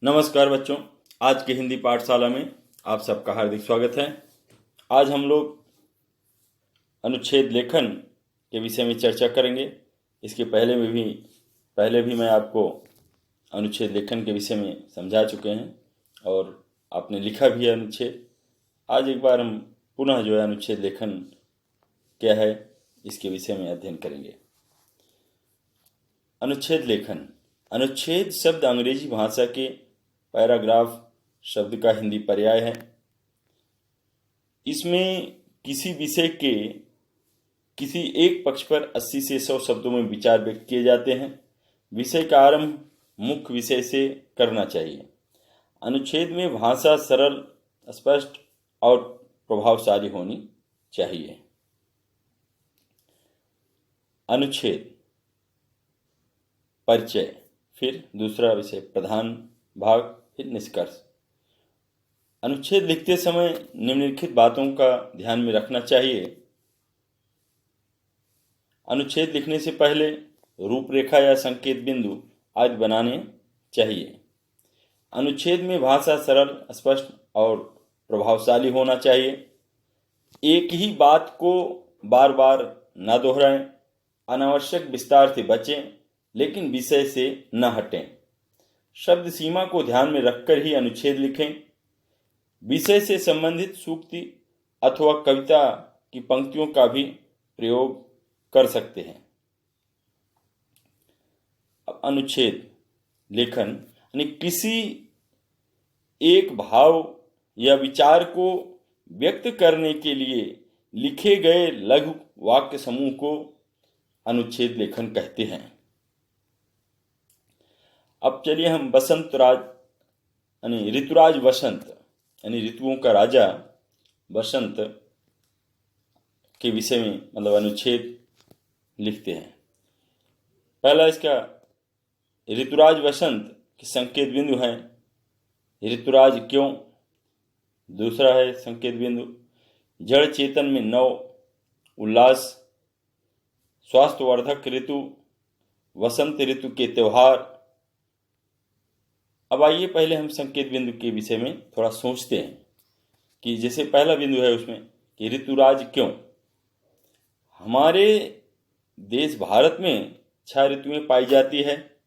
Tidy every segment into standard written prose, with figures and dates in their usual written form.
नमस्कार बच्चों, आज की हिंदी पाठशाला में आप सबका हार्दिक स्वागत है। आज हम लोग अनुच्छेद लेखन के विषय में चर्चा करेंगे। इसके पहले भी मैं आपको अनुच्छेद लेखन के विषय में समझा चुके हैं और आपने लिखा भी है अनुच्छेद। आज एक बार हम पुनः जो है अनुच्छेद लेखन क्या है इसके विषय में अध्ययन करेंगे। अनुच्छेद लेखन। अनुच्छेद शब्द अंग्रेजी भाषा के पैराग्राफ शब्द का हिंदी पर्याय है। इसमें किसी विषय के किसी एक पक्ष पर 80 से 100 शब्दों में विचार व्यक्त किए जाते हैं। विषय का आरंभ मुख्य विषय से करना चाहिए। अनुच्छेद में भाषा सरल, स्पष्ट और प्रभावशाली होनी चाहिए। अनुच्छेद परिचय, फिर दूसरा विषय प्रधान भाग, फिर निष्कर्ष। अनुच्छेद लिखते समय निम्नलिखित बातों का ध्यान में रखना चाहिए। अनुच्छेद लिखने से पहले रूपरेखा या संकेत बिंदु आदि बनाने चाहिए। अनुच्छेद में भाषा सरल, स्पष्ट और प्रभावशाली होना चाहिए। एक ही बात को बार बार न दोहराएं। अनावश्यक विस्तार से बचें, लेकिन विषय से न हटें। शब्द सीमा को ध्यान में रखकर ही अनुच्छेद लिखें। विषय से संबंधित सूक्ति अथवा कविता की पंक्तियों का भी प्रयोग कर सकते हैं। अब अनुच्छेद लेखन यानी किसी एक भाव या विचार को व्यक्त करने के लिए लिखे गए लघु वाक्य समूह को अनुच्छेद लेखन कहते हैं। अब चलिए हम वसंतराज यानी ऋतुराज वसंत यानी ऋतुओं का राजा वसंत के विषय में अनुच्छेद लिखते हैं। पहला इसका ऋतुराज वसंत के संकेत बिंदु हैं। ऋतुराज क्यों। दूसरा है संकेत बिंदु जड़ चेतन में नव उल्लास, स्वास्थ्यवर्धक ऋतु, वसंत ऋतु के त्योहार। अब आइए पहले हम संकेत बिंदु के विषय में थोड़ा सोचते हैं कि जैसे पहला बिंदु है उसमें कि ऋतुराज क्यों। हमारे देश भारत में 6 ऋतुएं पाई जाती है।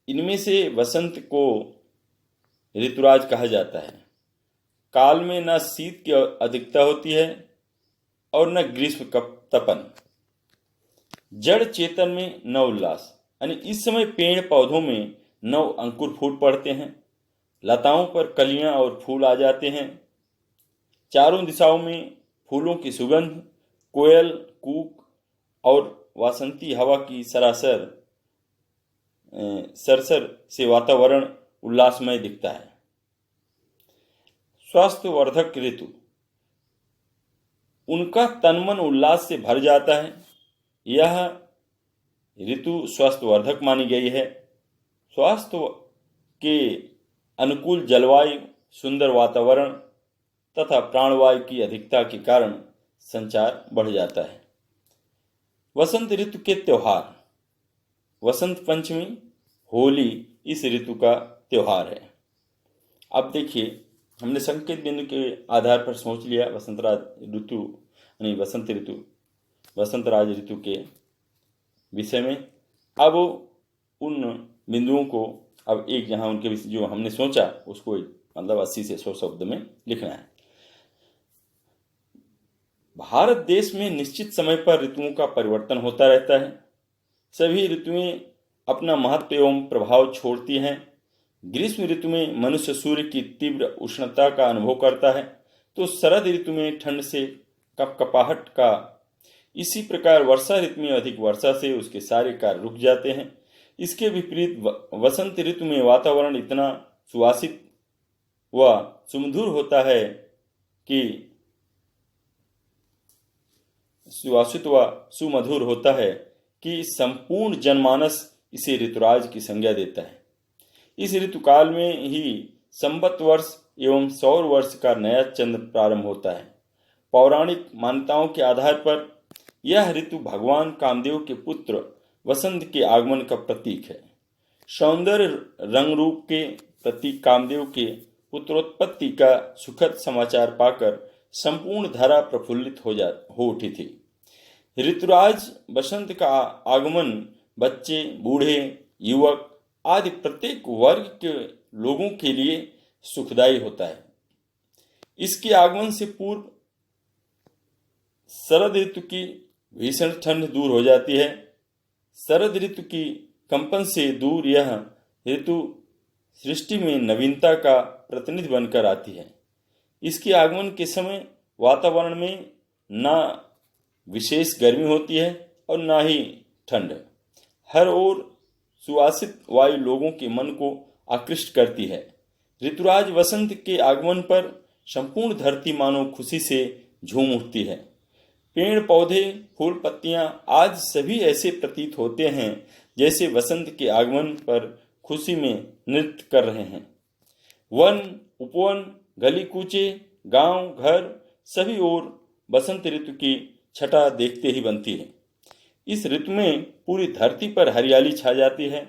इनमें से वसंत को ऋतुराज कहा जाता है। काल में न शीत की अधिकता होती है और न ग्रीष्म का तपन। जड़ चेतन में नव उल्लास यानी इस समय पेड़ पौधों में नव अंकुर फूट पड़ते हैं। लताओं पर कलियां और फूल आ जाते हैं। चारों दिशाओं में फूलों की सुगंध, कोयल कूक और वासंती हवा की सरसर से वातावरण उल्लासमय दिखता है। स्वास्थ्यवर्धक ऋतु, उनका तन मन उल्लास से भर जाता है। यह ऋतु स्वास्थ्यवर्धक मानी गई है। स्वास्थ्य के अनुकूल जलवायु, सुंदर वातावरण तथा प्राणवायु की अधिकता के कारण संचार बढ़ जाता है। वसंत ऋतु के त्योहार, वसंत पंचमी, होली इस ऋतु का त्योहार है। अब देखिए हमने संकेत बिंदु के आधार पर सोच लिया वसंतराज ऋतु के विषय में। अब उन बिंदुओं को अब एक जहां उनके जो हमने सोचा उसको 80 से 100 शब्द में लिखना है। भारत देश में निश्चित समय पर ऋतुओं का परिवर्तन होता रहता है। सभी ऋतुएं अपना महत्व एवं प्रभाव छोड़ती हैं। ग्रीष्म ऋतु में मनुष्य सूर्य की तीव्र उष्णता का अनुभव करता है, तो शरद ऋतु में ठंड से कपकपाहट का। इसी प्रकार वर्षा ऋतु में अधिक वर्षा से उसके सारे कार्य रुक जाते हैं। इसके विपरीत वसंत ऋतु में वातावरण इतना सुवासित व सुमधुर होता है कि संपूर्ण जनमानस इसे ऋतुराज की संज्ञा देता है। इस ऋतुकाल में ही संवत वर्ष एवं सौर वर्ष का नया चंद्र प्रारंभ होता है। पौराणिक मान्यताओं के आधार पर यह ऋतु भगवान कामदेव के पुत्र वसंत के आगमन का प्रतीक है। सौंदर्य रंग रूप के प्रतीक कामदेव के पुत्रोत्पत्ति का सुखद समाचार पाकर संपूर्ण धरा प्रफुल्लित हो उठी थी। ऋतुराज बसंत का आगमन बच्चे, बूढ़े, युवक आदि प्रत्येक वर्ग के लोगों के लिए सुखदायी होता है। इसके आगमन से पूर्व शरद ऋतु की भीषण ठंड दूर हो जाती है। शरद ऋतु की कंपन से दूर यह ऋतु सृष्टि में नवीनता का प्रतिनिधि बनकर आती है। इसके आगमन के समय वातावरण में ना विशेष गर्मी होती है और ना ही ठंड। हर ओर सुवासित वायु लोगों के मन को आकृष्ट करती है। ऋतुराज वसंत के आगमन पर संपूर्ण धरती मानो खुशी से झूम उठती है। पेड़ पौधे, फूल पत्तियां आज सभी ऐसे प्रतीत होते हैं जैसे वसंत के आगमन पर खुशी में नृत्य कर रहे हैं। वन, उपवन, गली कूचे, गांव, घर सभी ओर बसंत ऋतु की छटा देखते ही बनती है। इस ऋतु में पूरी धरती पर हरियाली छा जाती है।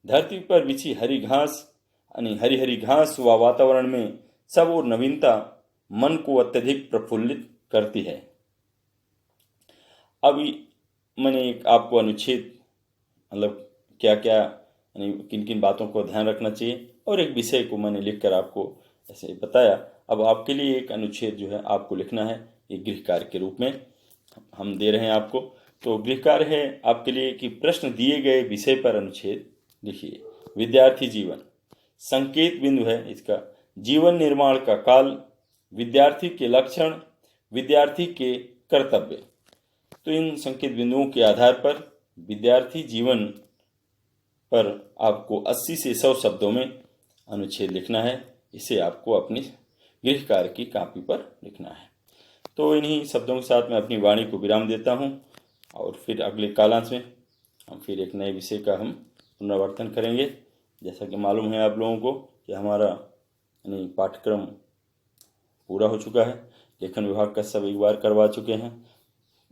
धरती पर बिछी हरी घास हरी हरी घास व वातावरण में सब और नवीनता मन को अत्यधिक प्रफुल्लित करती है। अभी मैंने एक आपको अनुच्छेद मतलब क्या क्या यानी किन किन बातों को ध्यान रखना चाहिए और एक विषय को मैंने लिखकर आपको ऐसे बताया। अब आपके लिए एक अनुच्छेद जो है आपको लिखना है, एक गृह कार्य के रूप में हम दे रहे हैं आपको। तो गृह कार्य है आपके लिए कि प्रश्न दिए गए विषय पर अनुच्छेद लिखिए। विद्यार्थी जीवन, संकेत बिंदु है इसका, जीवन निर्माण का काल, विद्यार्थी के लक्षण, विद्यार्थी के कर्तव्य। तो इन संकेत बिंदुओं के आधार पर विद्यार्थी जीवन पर आपको 80 से 100 शब्दों में अनुच्छेद लिखना है। इसे आपको अपनी गृह कार्य की कॉपी पर लिखना है। तो इन्हीं शब्दों के साथ मैं अपनी वाणी को विराम देता हूँ और फिर अगले कालांश में हम फिर एक नए विषय का हम पुनरावर्तन करेंगे। जैसा कि मालूम है आप लोगों को कि हमारा यानी पाठ्यक्रम पूरा हो चुका है। लेखन विभाग का सब एक बार करवा चुके हैं,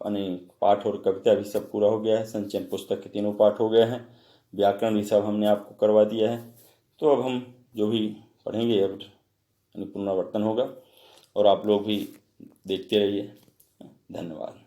यानी पाठ और कविता भी सब पूरा हो गया है। संचयन पुस्तक के तीनों पाठ हो गए हैं। व्याकरण भी सब हमने आपको करवा दिया है। तो अब हम जो भी पढ़ेंगे अब यानी पुनरावर्तन होगा और आप लोग भी देखते रहिए। धन्यवाद।